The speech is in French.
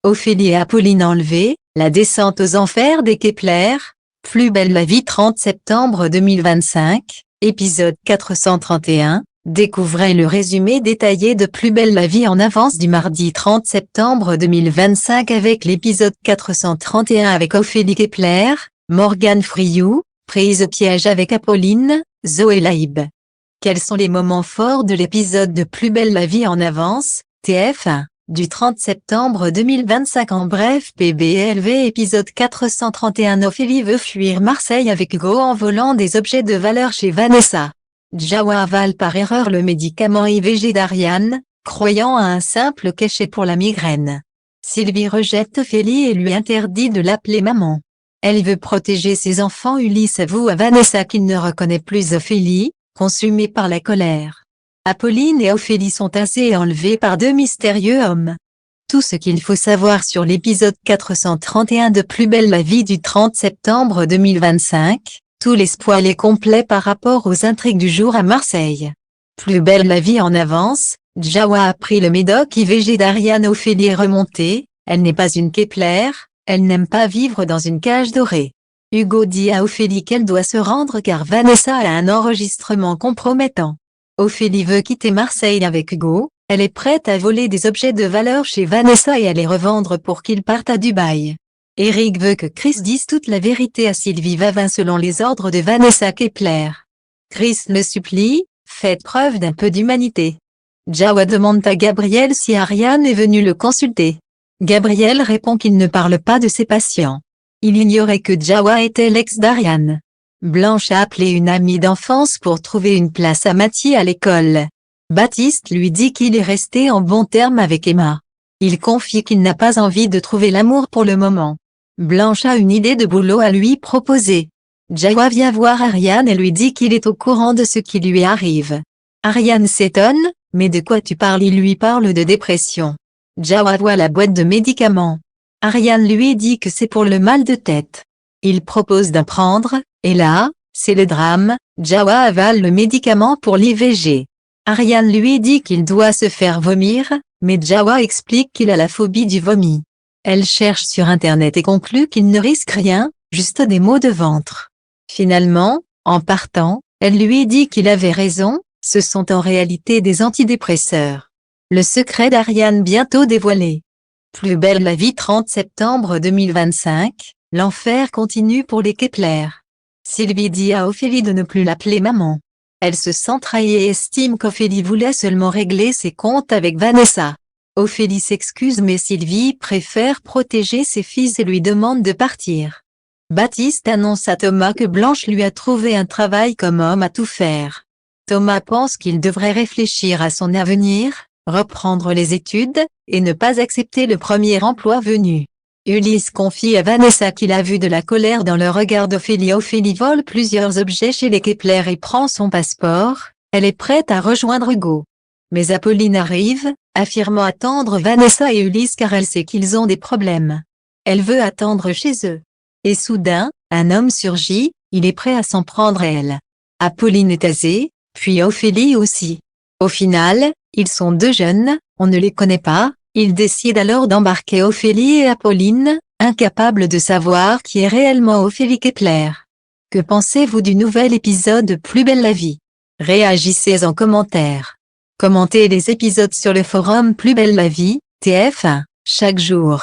Ophélie et Apolline enlevées, la descente aux enfers des Kepler, Plus belle la vie 30 septembre 2025, épisode 431, découvrez le résumé détaillé de Plus belle la vie en avance du mardi 30 septembre 2025 avec l'épisode 431 avec Ophélie Kepler, Morgane Friou, prise au piège avec Apolline, Zoé Laïb. Quels sont les moments forts de l'épisode de Plus belle la vie en avance, TF1 du 30 septembre 2025 en bref PBLV épisode 431 Ophélie veut fuir Marseille avec Hugo en volant des objets de valeur chez Vanessa. Jawa avale par erreur le médicament IVG d'Ariane, croyant à un simple cachet pour la migraine. Sylvie rejette Ophélie et lui interdit de l'appeler maman. Elle veut protéger ses enfants. Ulysse avoue à Vanessa qu'il ne reconnaît plus Ophélie, consumée par la colère. Apolline et Ophélie sont tassées et enlevées par deux mystérieux hommes. Tout ce qu'il faut savoir sur l'épisode 431 de Plus belle la vie du 30 septembre 2025, tout l'espoir est complet par rapport aux intrigues du jour à Marseille. Plus belle la vie en avance, Jawa a pris le médoc IVG d'Ariane. Ophélie est remontée, elle n'est pas une Kepler, elle n'aime pas vivre dans une cage dorée. Hugo dit à Ophélie qu'elle doit se rendre car Vanessa a un enregistrement compromettant. Ophélie veut quitter Marseille avec Hugo, elle est prête à voler des objets de valeur chez Vanessa et à les revendre pour qu'ils partent à Dubaï. Eric veut que Chris dise toute la vérité à Sylvie Vavin selon les ordres de Vanessa Kepler. Chris le supplie, faites preuve d'un peu d'humanité. Jawa demande à Gabriel si Ariane est venue le consulter. Gabriel répond qu'il ne parle pas de ses patients. Il ignorait que Jawa était l'ex d'Ariane. Blanche a appelé une amie d'enfance pour trouver une place à Mathieu à l'école. Baptiste lui dit qu'il est resté en bon terme avec Emma. Il confie qu'il n'a pas envie de trouver l'amour pour le moment. Blanche a une idée de boulot à lui proposer. Jawa vient voir Ariane et lui dit qu'il est au courant de ce qui lui arrive. Ariane s'étonne, mais de quoi tu parles? Il lui parle de dépression. Jawa voit la boîte de médicaments. Ariane lui dit que c'est pour le mal de tête. Il propose d'en prendre, et là, c'est le drame, Jawa avale le médicament pour l'IVG. Ariane lui dit qu'il doit se faire vomir, mais Jawa explique qu'il a la phobie du vomi. Elle cherche sur internet et conclut qu'il ne risque rien, juste des maux de ventre. Finalement, en partant, elle lui dit qu'il avait raison, ce sont en réalité des antidépresseurs. Le secret d'Ariane bientôt dévoilé. Plus belle la vie 30 septembre 2025, l'enfer continue pour les Kepler. Sylvie dit à Ophélie de ne plus l'appeler maman. Elle se sent trahie et estime qu'Ophélie voulait seulement régler ses comptes avec Vanessa. Ophélie s'excuse mais Sylvie préfère protéger ses fils et lui demande de partir. Baptiste annonce à Thomas que Blanche lui a trouvé un travail comme homme à tout faire. Thomas pense qu'il devrait réfléchir à son avenir, reprendre les études, et ne pas accepter le premier emploi venu. Ulysse confie à Vanessa qu'il a vu de la colère dans le regard d'Ophélie. Ophélie vole plusieurs objets chez les Kepler et prend son passeport, elle est prête à rejoindre Hugo. Mais Apolline arrive, affirmant attendre Vanessa et Ulysse car elle sait qu'ils ont des problèmes. Elle veut attendre chez eux. Et soudain, un homme surgit, il est prêt à s'en prendre à elle. Apolline est tasée, puis Ophélie aussi. Au final, ils sont deux jeunes, on ne les connaît pas. Il décide alors d'embarquer Ophélie et Apolline, incapables de savoir qui est réellement Ophélie Kepler. Que pensez-vous du nouvel épisode de Plus belle la vie? Réagissez en commentaire. Commentez les épisodes sur le forum Plus belle la vie, TF1, chaque jour.